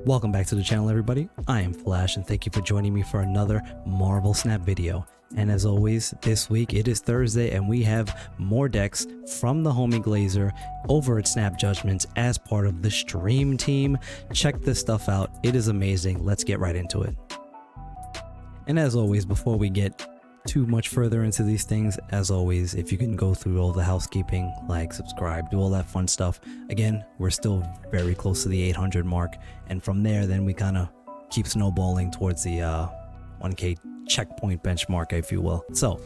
Welcome back to the channel, everybody. I am Flash and thank you for joining me for another Marvel Snap video. And as always, this week it is Thursday and we have more decks from the homie Glazer over at Snap Judgments as part of the stream team. Check this stuff out. It is amazing. Let's get right into it. And as always, before we get too much further into these things, as always, if you can go through all the housekeeping, like, subscribe, do all that fun stuff. Again, we're still very close to the 800 mark, and from there then we kind of keep snowballing towards the 1k checkpoint benchmark, if you will. So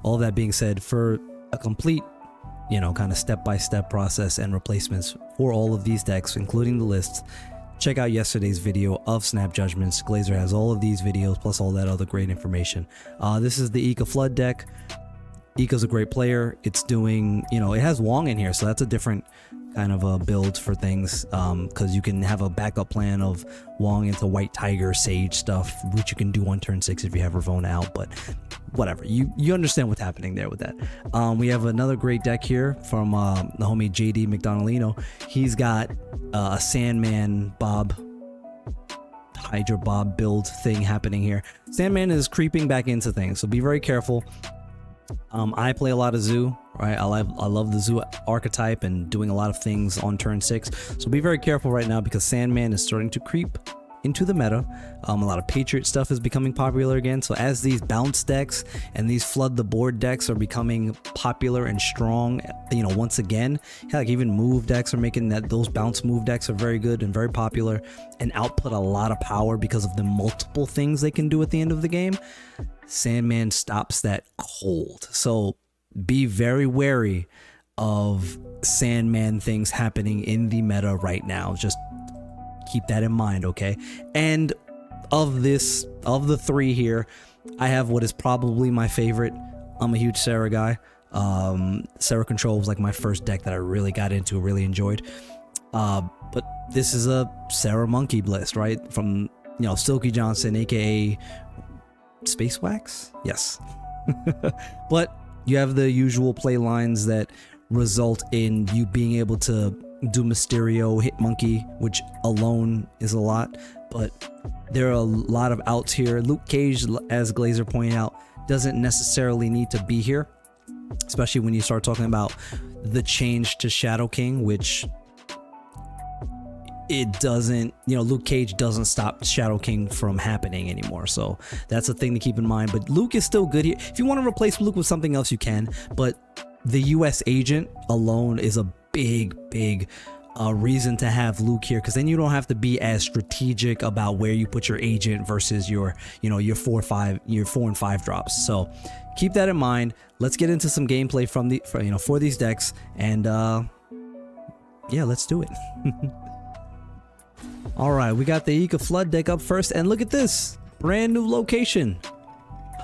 all that being said, for a complete kind of step-by-step process and replacements for all of these decks, including the lists, check out yesterday's video of Snap Judgments. Glazer has all of these videos plus all that other great information. This is the Ika Flood deck. Ika's a great player. It's doing, it has Wong in here, so that's a different kind of a build for things, because you can have a backup plan of Wong into White Tiger, Sage stuff, which you can do on turn 6 if you have Ravonna out, but whatever. You understand what's happening there with that. We have another great deck here from the homie JD McDonaldino. He's got a Sandman Bob, Hydra Bob build thing happening here. Sandman is creeping back into things, so be very careful. I play a lot of Zoo, right? I love the Zoo archetype and doing a lot of things on turn 6, so be very careful right now because Sandman is starting to creep into the meta. A lot of Patriot stuff is becoming popular again, so as these bounce decks and these flood the board decks are becoming popular and strong, once again, like even move decks are making that, those bounce move decks are very good and very popular and output a lot of power because of the multiple things they can do at the end of the game. Sandman stops that cold, so be very wary of Sandman things happening in the meta right now. Just keep that in mind, okay? And of the three here, I have what is probably my favorite. I'm a huge Sera guy. Sera Control was like my first deck that I really got into, really enjoyed. But this is a Sera Monkey list, right? From Silky Johnson, aka Space Wax? Yes. But you have the usual play lines that result in you being able to do Mysterio, hit Monkey, which alone is a lot, but there are a lot of outs here. Luke Cage, as Glazer pointed out, doesn't necessarily need to be here, especially when you start talking about the change to Shadow King, which it doesn't, Luke Cage doesn't stop Shadow King from happening anymore, so that's a thing to keep in mind. But Luke is still good here. If you want to replace Luke with something else, you can, but the US agent alone is a big reason to have Luke here, because then you don't have to be as strategic about where you put your agent versus your your 4 and 5 drops. So keep that in mind. Let's get into some gameplay for these decks, and yeah, let's do it. All right, we got the Ika Flood deck up first, and look at this brand new location,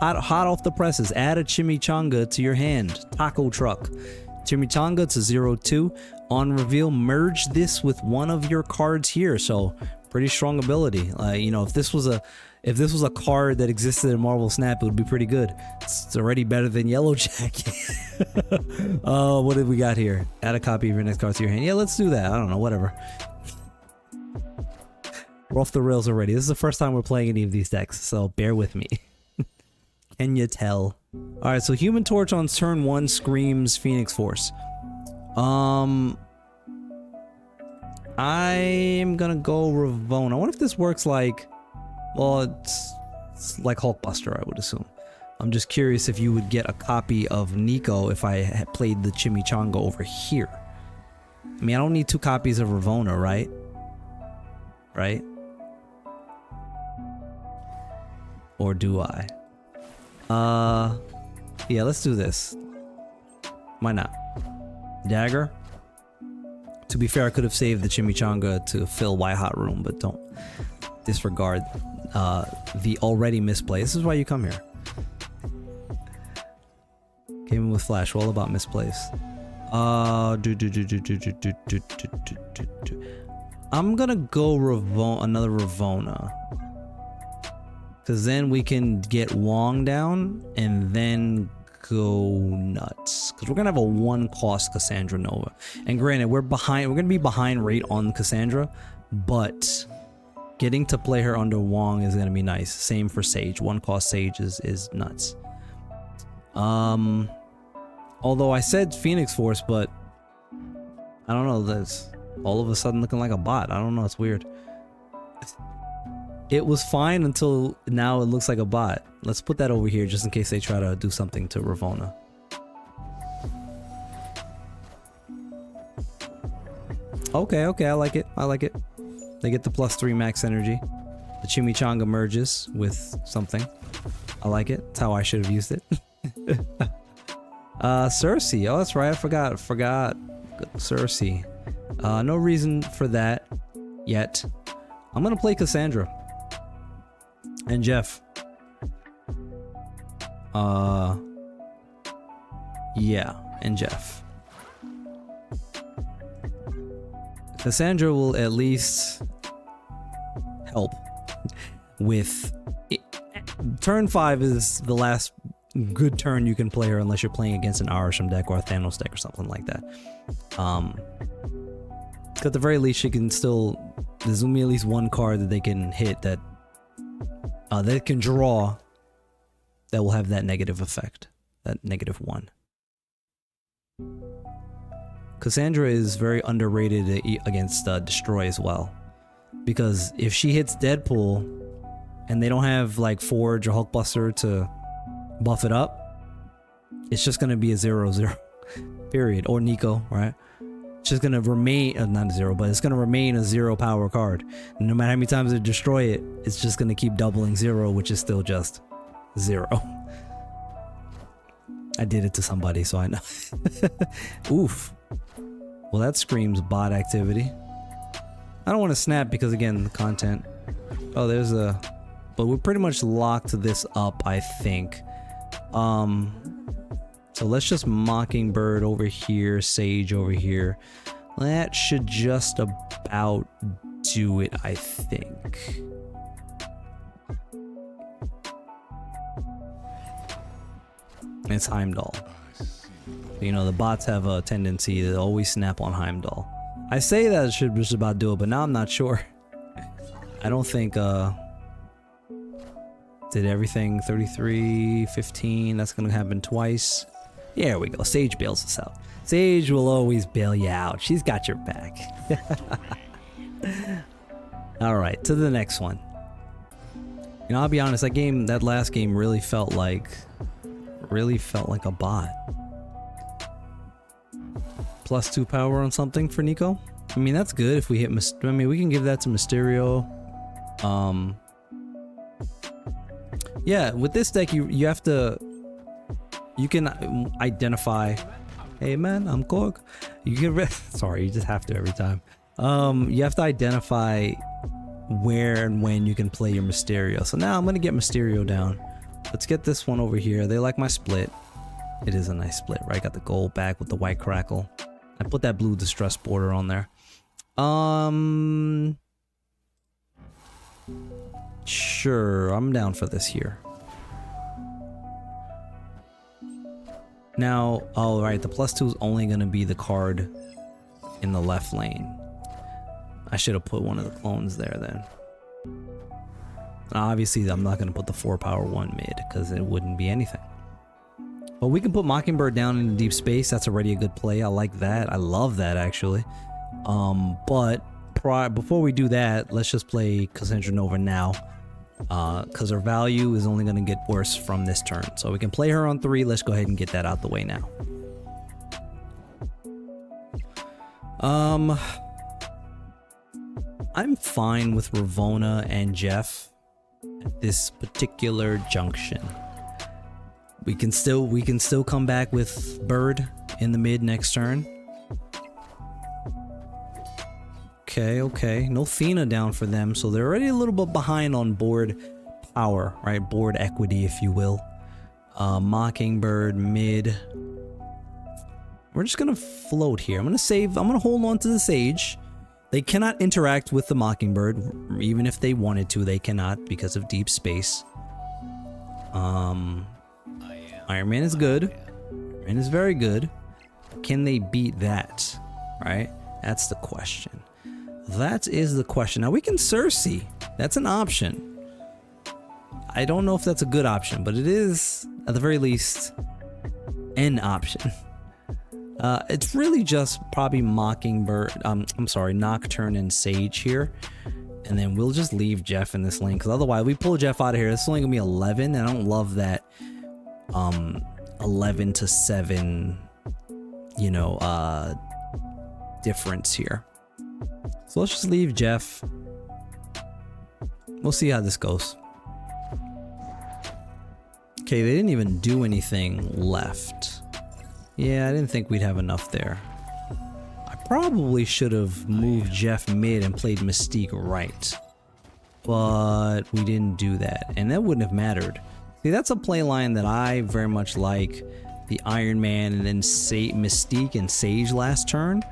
hot off the presses. Add a chimichanga to your hand. Taco truck. Chimichanga to 0-2. On reveal, merge this with one of your cards here. So pretty strong ability. If this was a card that existed in Marvel Snap, it would be pretty good. It's already better than Yellow Jacket. What did we got here? Add a copy of your next card to your hand. Yeah, let's do that. I don't know, whatever. We're off the rails already. This is the first time we're playing any of these decks, so bear with me. Can you tell? Alright, so Human Torch on turn 1 screams Phoenix Force. I'm gonna go Ravonna. I wonder if this works like, well, it's like Hulkbuster, I would assume. I'm just curious if you would get a copy of Nico if I had played the Chimichanga over here. I mean, I don't need 2 copies of Ravonna, right? Right? Or do I? Yeah, let's do this. Why not? Dagger. To be fair, I could have saved the Chimichanga to fill White Hot Room, but don't disregard the already misplay. This is why you come here. Gaming with Flash, we're all about misplays. I'm gonna go another Ravonna, because then we can get Wong down and then go nuts, because we're gonna have a 1-cost Cassandra Nova. And granted, we're gonna be behind rate on Cassandra, but Getting to play her under Wong is gonna be nice. Same for Sage. 1-cost Sage is nuts. Although I said Phoenix Force, but I don't know, that's all of a sudden looking like a bot. I don't know, it's weird. It was fine until now it looks like a bot. Let's put that over here just in case they try to do something to Ravonna. Okay, I like it. I like it. They get the +3 max energy. The Chimichanga merges with something. I like it. That's how I should have used it. Cersei. Oh, that's right. I forgot. Cersei. No reason for that yet. I'm gonna play Cassandra. And Jeff. Yeah, and Jeff. Cassandra will at least help with it. Turn 5 is the last good turn you can play her unless you're playing against an Arasham deck or a Thanos deck or something like that. At the very least, she can still, there's gonna be at least one card that they can hit that they can draw that will have that negative effect, that -1. Cassandra is very underrated against Destroy as well, because if she hits Deadpool and they don't have like Forge or Hulkbuster to buff it up, it's just gonna be a 0/0 period, or Nico, right? It's just gonna remain not a 0, but it's gonna remain a 0 power card. And no matter how many times they destroy it, it's just gonna keep doubling 0, which is still just 0. I did it to somebody, so I know. Oof. Well, that screams bot activity. I don't want to snap because, again, the content. Oh, there's a... But we're pretty much locked this up, I think. So let's just Mockingbird over here, Sage over here. That should just about do it, I think. It's Heimdall. You know, the bots have a tendency to always snap on Heimdall. I say that it should just about do it, but now I'm not sure. I don't think, did everything 33, 15, that's gonna happen twice. There we go, Sage bails us out. Sage will always bail you out. She's got your back. Alright, to the next one. You know, I'll be honest, that last game really felt like a bot. +2 power on something for Nico. I mean, that's good if we hit I mean, we can give that to Mysterio. Yeah, with this deck, you have to... You can identify... Hey man, I'm Korg. You can... Sorry, you just have to every time. You have to identify where and when you can play your Mysterio. So now I'm gonna get Mysterio down. Let's get this one over here. They like my split. It is a nice split, right? Got the gold back with the white crackle. I put that blue distress border on there. Sure, I'm down for this here. Now, all right, the +2 is only gonna be the card in the left lane. I should have put one of the clones there then. Obviously, I'm not gonna put the 4 power 1 mid because it wouldn't be anything. But we can put Mockingbird down in deep space. That's already a good play. I like that. I love that actually. But before we do that, let's just play Cassandra Nova now. Because her value is only going to get worse from this turn. So we can play her on 3. Let's go ahead and get that out the way now. I'm fine with Ravonna and Jeff at this particular junction. We can still come back with Bird in the mid next turn. Okay. No Thena down for them, so they're already a little bit behind on board power, right? Board equity, if you will. Mockingbird mid. We're just gonna float here. I'm gonna hold on to the Sage. They cannot interact with the Mockingbird, even if they wanted to, they cannot because of deep space. Iron Man is good. Iron Man is very good. Can they beat that? Right? That's the question. That is the question. Now we can Cersei. That's an option. I don't know if that's a good option, but it is, at the very least, an option. It's really just probably Mockingbird, I'm sorry, Nocturne and Sage here. And then we'll just leave Jeff in this lane, because otherwise we pull Jeff out of here. It's only gonna be 11, and I don't love that 11 to 7, you know, difference here. So let's just leave Jeff. We'll see how this goes. Okay, they didn't even do anything left. Yeah, I didn't think we'd have enough there. I probably should have moved Jeff mid and played Mystique right. But we didn't do that, and that wouldn't have mattered. See, that's a play line that I very much like. The Iron Man and then Mystique and Sage last turn.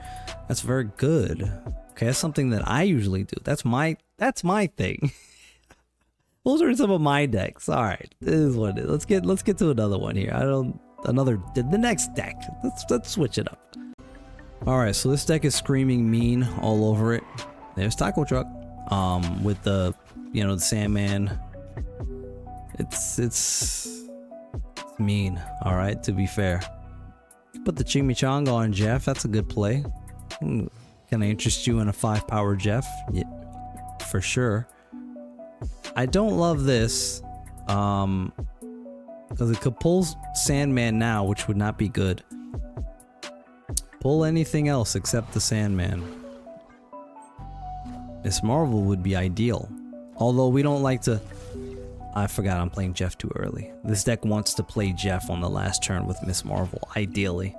That's very good. Okay, that's something that I usually do. That's my thing. Those are some of my decks. All right, this is what it is. Let's get to another one here. The next deck. Let's switch it up. All right, so this deck is screaming mean all over it. There's Taco Truck, with the, you know, the Sandman. It's mean. All right, to be fair. Put the Chimichanga on Jeff. That's a good play. Can I interest you in a 5-power Jeff? Yeah, for sure. I don't love this, because it could pull Sandman now, which would not be good. Pull anything else except the Sandman. Miss Marvel would be ideal. Although we don't like to... I forgot I'm playing Jeff too early. This deck wants to play Jeff on the last turn with Miss Marvel, ideally.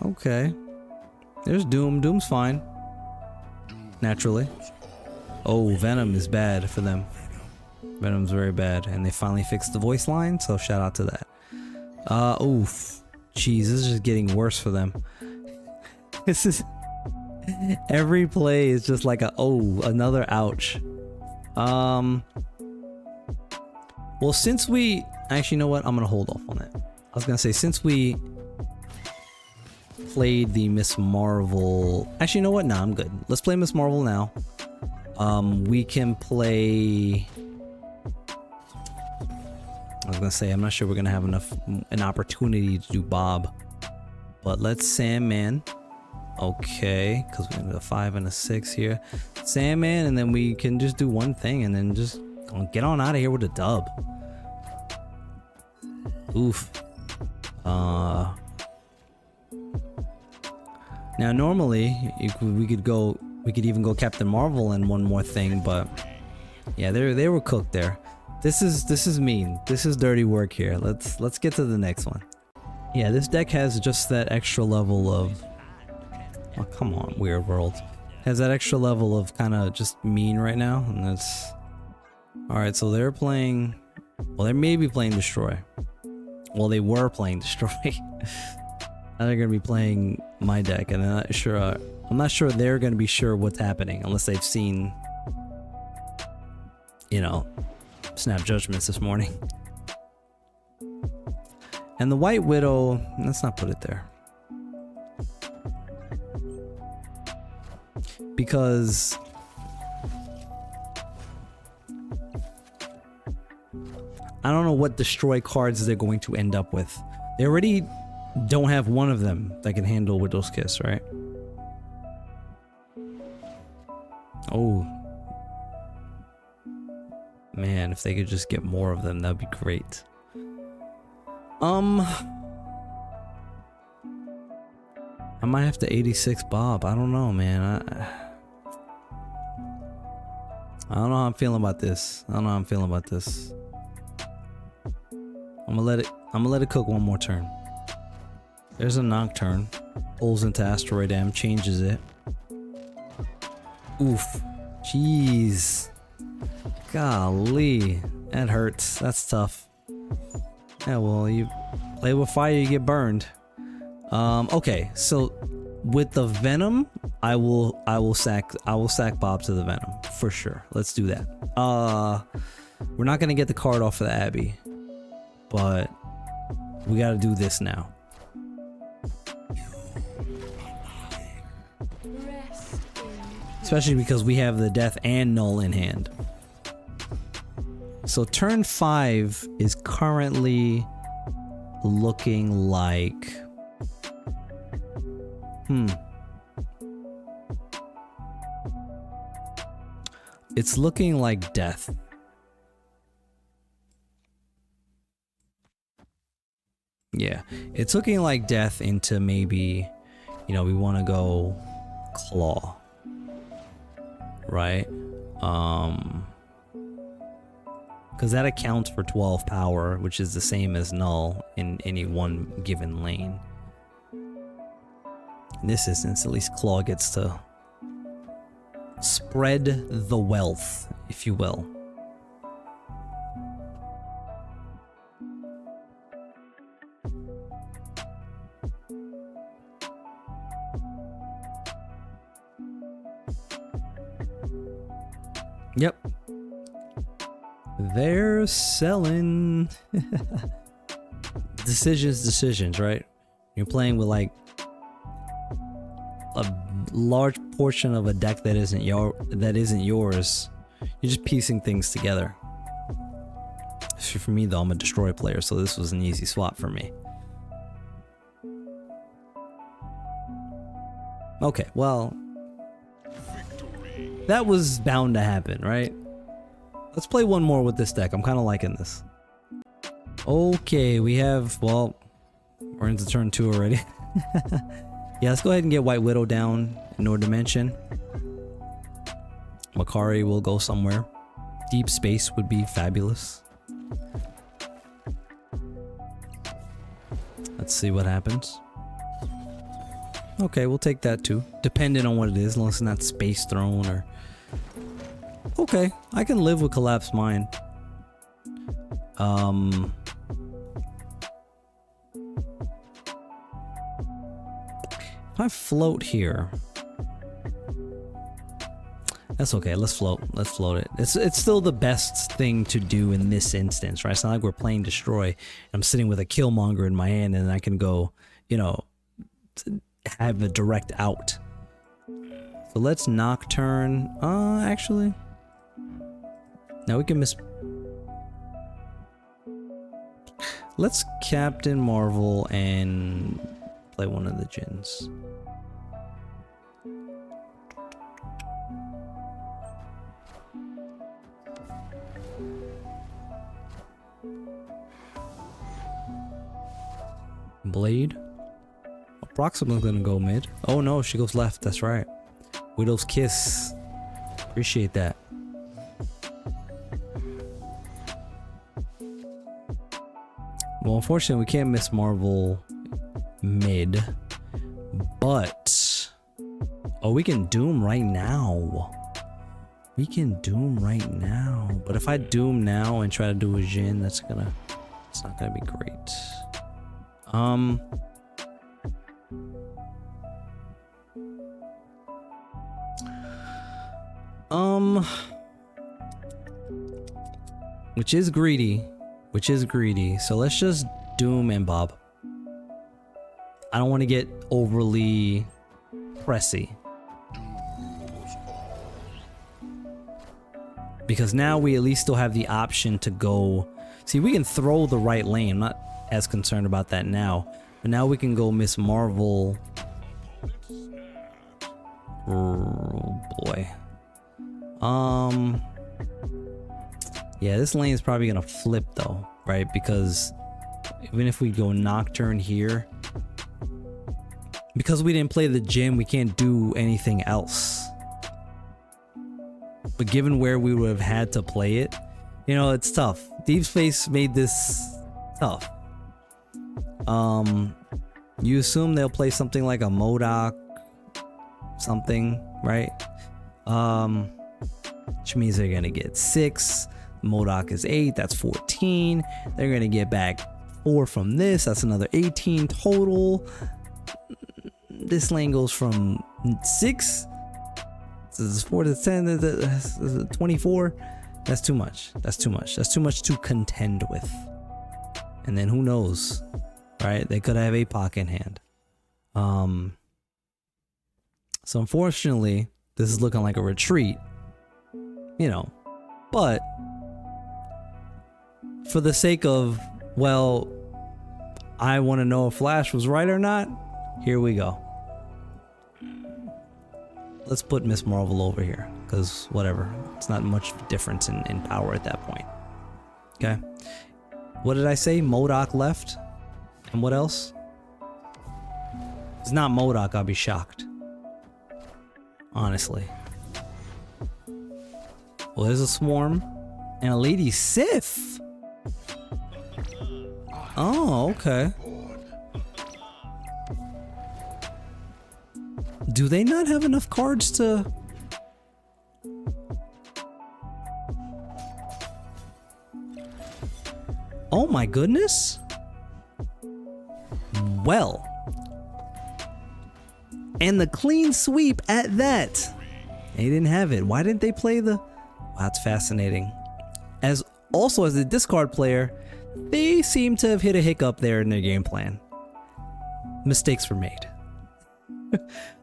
Okay. There's Doom. Doom's fine. Naturally. Oh, Venom is bad for them. Venom's very bad, and they finally fixed the voice line, so shout out to that. Oof. Jeez, this is just getting worse for them. This is... Every play is just like another ouch. Well, since we... Actually, you know what? I'm gonna hold off on that. I was gonna say, since we played the Miss Marvel... Actually, you know what? Nah, I'm good. Let's play Miss Marvel now. We can play... I was gonna say, I'm not sure we're gonna have an opportunity to do Bob. But let's Sandman. Okay, because we have a 5 and a 6 here. Sandman, and then we can just do one thing and then just get on out of here with a dub. Oof. Now normally we could even go Captain Marvel and one more thing, but yeah, they were cooked there. This is mean. This is dirty work here. Let's get to the next one. Yeah, this deck has just that extra level of... Oh, come on, Weird World. Has that extra level of kind of just mean right now, and that's... Alright, so they're playing... Well, they may be playing Destroy. Well, they were playing Destroy. Now they're gonna be playing my deck, and I'm not sure they're gonna be sure what's happening, unless they've seen... You know, Snap Judgments this morning. And the White Widow... Let's not put it there. Because I don't know what destroy cards they're going to end up with. They already don't have one of them that can handle Widow's Kiss, right? Oh man, if they could just get more of them, that'd be great. I might have to 86 Bob. I don't know, man. I don't know how I'm feeling about this. I'm gonna let it cook one more turn. There's a Nocturne. Pulls into Asteroid Dam, changes it. Oof. Jeez. Golly. That hurts. That's tough. Yeah, well, you play with fire, you get burned. Okay, so with the Venom, I will sack Bob to the Venom for sure. Let's do that. We're not gonna get the card off of the Abbey, but we gotta do this now. especially because we have the death and null in hand. So turn 5 is currently looking like it's looking like death. Yeah, it's looking like death into maybe, you know, we want to go claw, right? Because that accounts for 12 power, which is the same as null in any one given lane. In this instance, at least claw gets to spread the wealth, if you will. Yep. They're selling. Decisions, right? You're playing with like a large portion of a deck that isn't yours. You're just piecing things together. For me though, I'm a destroy player, so this was an easy swap for me. Okay, well, that was bound to happen, right? Let's play one more with this deck. I'm kind of liking this. Okay, we have, well, we're into turn 2 already. Yeah, let's go ahead and get White Widow down in no dimension. Makari will go somewhere. Deep space would be fabulous. Let's see what happens. Okay, we'll take that too. Depending on what it is, unless it's not Space Throne or... Okay, I can live with Collapsed Mind. If I float here... That's okay, let's float it. It's still the best thing to do in this instance, right? It's not like we're playing Destroy. I'm sitting with a Killmonger in my hand and I can go, you know, have a direct out. So let's Nocturne. Actually... Now we can miss... Let's Captain Marvel and play one of the Djinns. Blade. Proxima's gonna go mid. Oh no, she goes left, that's right. Widow's Kiss. Appreciate that. Well, unfortunately, we can't miss Marvel mid, but... Oh, we can Doom right now. We can Doom right now. But if I Doom now and try to do a Djinn, it's not gonna be great. Which is greedy, so let's just Doom and Bob. I don't want to get overly pressy. Because now we at least still have the option to go... See, we can throw the right lane. I'm not as concerned about that now. But now we can go Miss Marvel. Oh boy. Yeah, this lane is probably gonna flip though, right? Because even if we go Nocturne here, because we didn't play the Djinn, we can't do anything else. But given where we would have had to play it, you know, it's tough. Deep Space made this tough. You assume they'll play something like a MODOK, something, right? Which means they're gonna get 6. MODOK is 8, that's 14. They're gonna get back 4 from this, that's another 18 total. This lane goes from 6 to 4 to 10 to 24. That's too much. That's too much. That's too much to contend with. And then who knows, right? They could have APOC in hand. So unfortunately, This is looking like a retreat, you know, but for the sake of, well, I want to know if Flash was right or not, here we go. Let's put Miss Marvel over here, because whatever, it's not much difference in power at that point. Okay, what did I say? MODOK left, and what else? If it's not MODOK, I'll be shocked, honestly. Well, there's a Swarm and a Lady Sif. Oh, okay. Do they not have enough cards to... Oh my goodness. Well. And the clean sweep at that. They didn't have it. Why didn't they play the... Wow, that's fascinating. As also as a discard player, they seem to have hit a hiccup there in their game plan. Mistakes were made.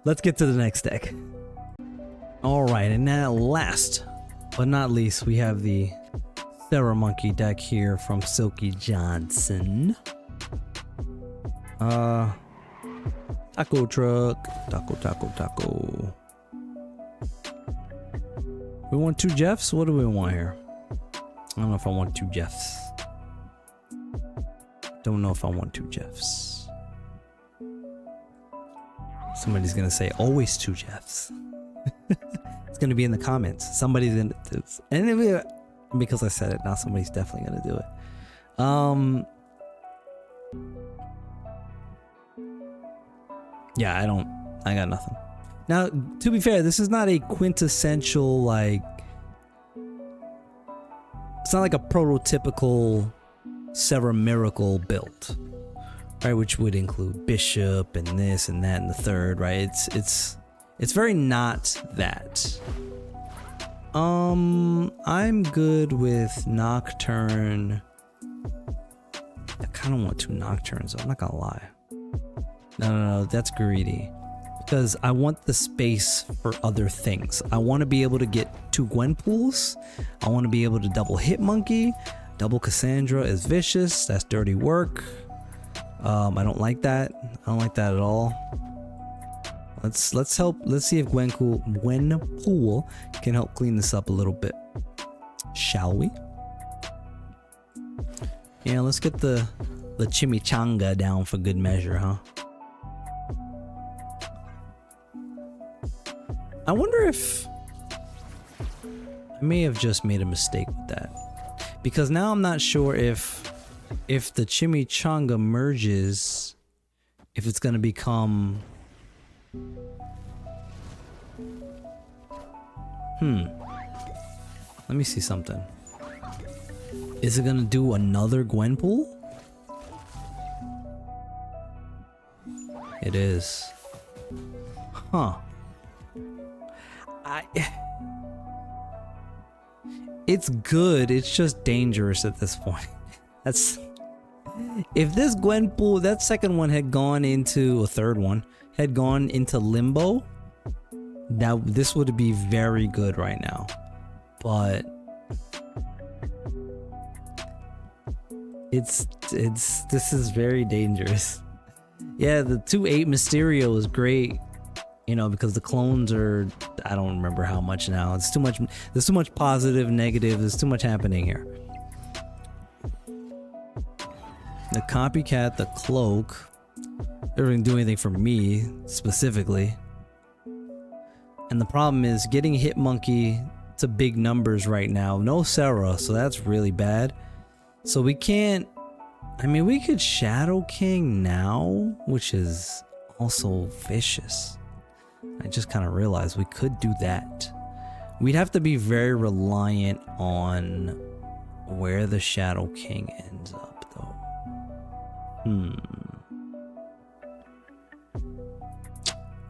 Let's get to the next deck. Alright, and now last but not least, we have the Sera Monkey deck here from Silky Johnson. Taco truck. Taco. We want 2 Jeffs? What do we want here? I don't know if I want 2 Jeffs. Don't know if I want 2 Jeffs. Somebody's gonna say always 2 Jeffs. It's gonna be in the comments. Somebody's gonna, and because I said it, now somebody's definitely gonna do it. Yeah, I got nothing. Now, to be fair, this is not a quintessential, like, it's not like a prototypical Sera Miracle build, right? Which would include Bishop and this and that and the third, right? It's very not that. I'm good with Nocturne. I kind of want 2 Nocturnes, I'm not gonna lie. No, that's greedy. Because I want the space for other things. I want to be able to get 2 Gwenpools. I want to be able to double Hit Monkey. Double Cassandra is vicious. That's dirty work. I don't like that. I don't like that at all. Let's help. Let's see if Gwenpool can help clean this up a little bit. Shall we? Yeah, let's get the chimichanga down for good measure, huh? I wonder if I may have just made a mistake with that, because now I'm not sure if the chimichanga merges, if it's gonna become let me see something. Is it gonna do another Gwenpool? It is. Huh. It's good, it's just dangerous at this point. That's, if this Gwenpool, that second one had gone into, a third one had gone into limbo, that this would be very good right now. But this is very dangerous. Yeah, the 2/8 Mysterio is great, you know, because the clones are, I don't remember how much now. It's too much. There's too much positive, negative. There's too much happening here. The copycat, the cloak, they didn't do anything for me specifically. And the problem is getting Hit Monkey to big numbers right now. No Sera, so that's really bad. So we can't. I mean, we could Shadow King now, which is also vicious. I just kind of realized we could do that. We'd have to be very reliant on where the Shadow King ends up, though.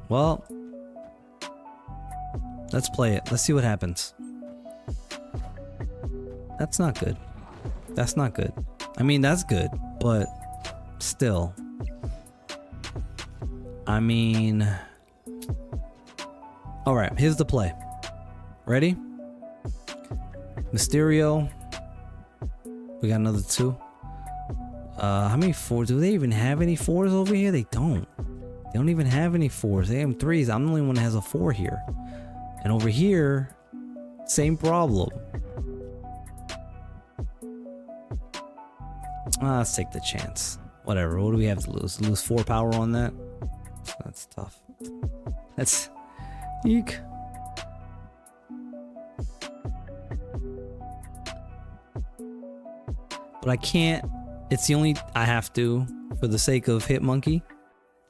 Well, let's play it. Let's see what happens. That's not good. That's not good. I mean, that's good, but still. I mean, All right, here's the play. Ready? Mysterio. We got another 2. How many 4s? Do they even have any 4s over here? They don't. They don't even have any 4s. They have 3s. I'm the only one that has a 4 here. And over here, same problem. Let's take the chance. Whatever. What do we have to lose? Lose 4 power on that? That's tough. That's... Eek. But I can't. It's the only I have to for the sake of Hit Monkey.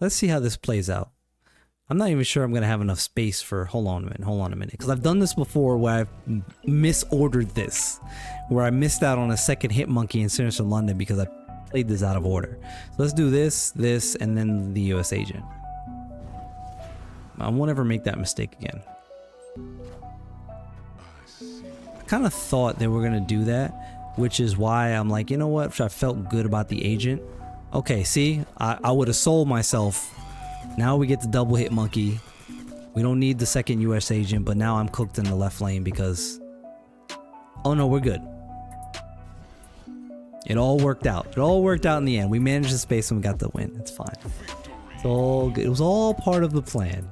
Let's see how this plays out. I'm not even sure I'm gonna have enough space for. Hold on a minute, because I've done this before where I've misordered this, where I missed out on a second Hit Monkey in Sinister London because I played this out of order. So let's do this, and then the US Agent. I won't ever make that mistake again. I kind of thought they were gonna do that, which is why I'm like, you know what? I felt good about the agent. Okay, see, I would have sold myself. Now we get the double Hit Monkey. We don't need the second US Agent, but now I'm cooked in the left lane because... Oh no, we're good. It all worked out. It all worked out in the end. We managed the space and we got the win. It's fine. It's all good. It was all part of the plan.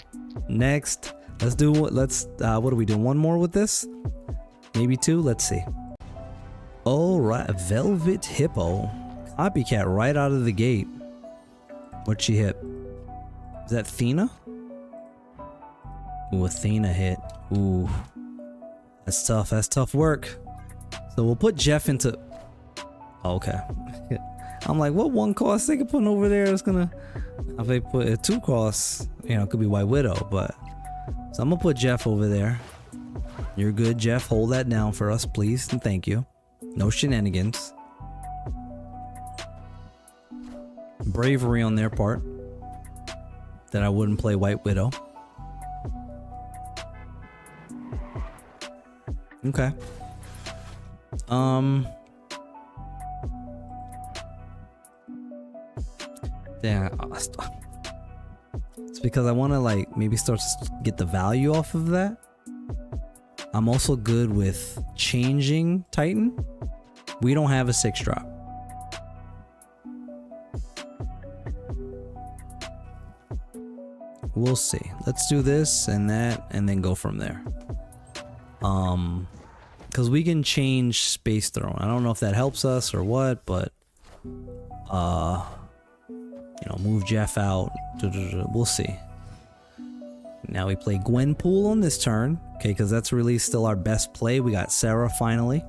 Next, let's do what are we doing? 1 more with this? Maybe 2? Let's see. Alright, Velvet Hippo. Copycat right out of the gate. What'd she hit? Is that Thena? Ooh, a Thena hit. Ooh. That's tough. That's tough work. So we'll put Jeff into... Oh, okay. I'm like, what 1 cost they could put over there is gonna... If they put a 2 cost, you know, it could be White Widow, but... So I'm gonna put Jeff over there. You're good, Jeff. Hold that down for us, please, and thank you. No shenanigans. Bravery on their part. That I wouldn't play White Widow. Okay. Yeah. It's because I want to like maybe start to get the value off of that. I'm also good with changing Titan. We don't have a 6-drop. We'll see. Let's do this and that and then go from there. Because we can change Space Throne. I don't know if that helps us or what, but you know, move Jeff out. We'll see. Now we play Gwenpool on this turn. Okay, because that's really still our best play. We got Sera finally.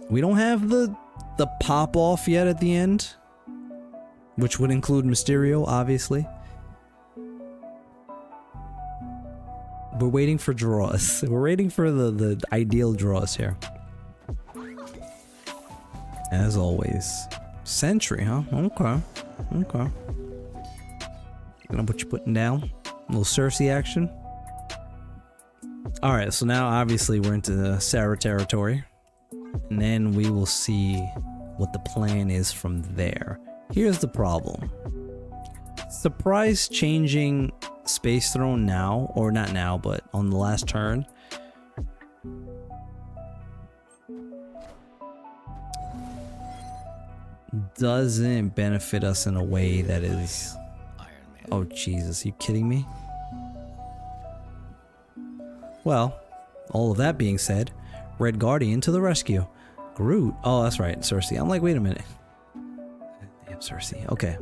We don't have the pop off yet at the end, which would include Mysterio, obviously. We're waiting for draws. We're waiting for the ideal draws here. As always. Sentry, huh? Okay. Okay. Gonna what you putting down. A little Cersei action. Alright, so now obviously we're into the Sera territory. And then we will see what the plan is from there. Here's the problem. Surprise changing Space Throne now, or not now, but on the last turn. Doesn't benefit us in a way that is... Oh Jesus, are you kidding me? Well, all of that being said, Red Guardian to the rescue. Groot. Oh, that's right, Cersei. I'm like, wait a minute. Damn Cersei. Okay.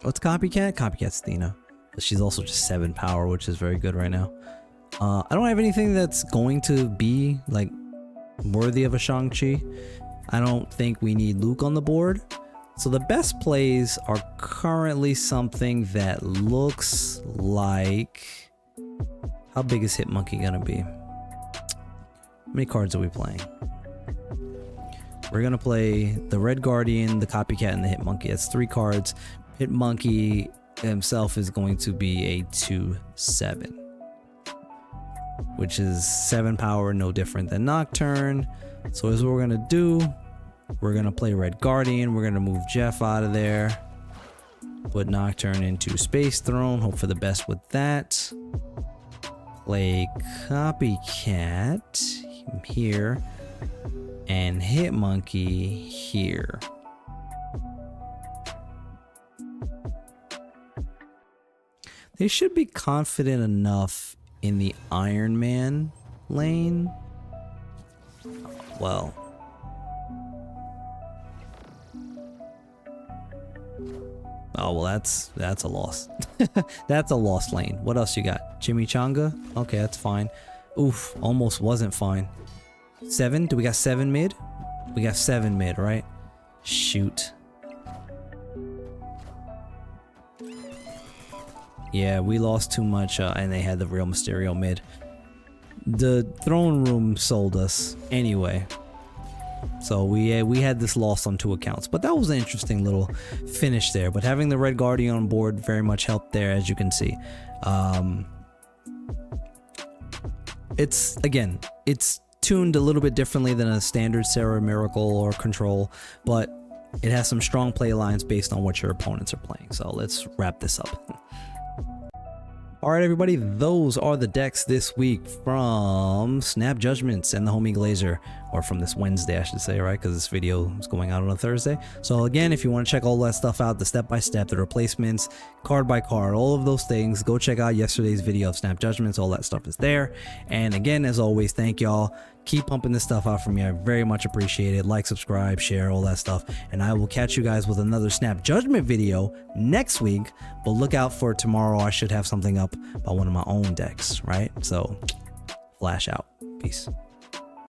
What's Copycat? Copycat's Thena. But she's also just 7 power, which is very good right now. I don't have anything that's going to be like worthy of a Shang-Chi. I don't think we need Luke on the board. So the best plays are currently something that looks like... How big is Hit Monkey gonna be? How many cards are we playing? We're gonna play the Red Guardian, the Copycat, and the Hit Monkey. That's 3 cards. Hit Monkey himself is going to be a 2/7. Which is 7 power, no different than Nocturne. So here's what we're gonna do. We're gonna play Red Guardian. We're gonna move Jeff out of there. Put Nocturne into Space Throne. Hope for the best with that. Play Copycat here. And Hit Monkey here. They should be confident enough in the Iron Man lane. Well, oh well, that's a loss. That's a lost lane. What else you got? Chimichanga? Okay, that's fine. Oof, almost wasn't fine. 7? Do we got 7 mid? We got 7 mid, right? Shoot. Yeah, we lost too much, and they had the real Mysterio mid. The throne room sold us anyway. So we had this loss on 2 accounts, but that was an interesting little finish there. But having the Red Guardian on board very much helped there, as you can see. It's tuned a little bit differently than a standard Sera Miracle or Control, but it has some strong play lines based on what your opponents are playing. So let's wrap this up. Alright everybody, those are the decks this week from Snap Judgments and the Homie Glazer, or from this Wednesday I should say, right, because this video is going out on a Thursday. So again, if you want to check all that stuff out, the step-by-step, the replacements, card by card, all of those things, go check out yesterday's video of Snap Judgments. All that stuff is there. And again, as always, thank y'all. Keep pumping this stuff out for me. I very much appreciate it. Like, subscribe, share, all that stuff. And I will catch you guys with another Snap Judgment video next week. But look out for tomorrow. I should have something up about one of my own decks, right? So, flash out. Peace.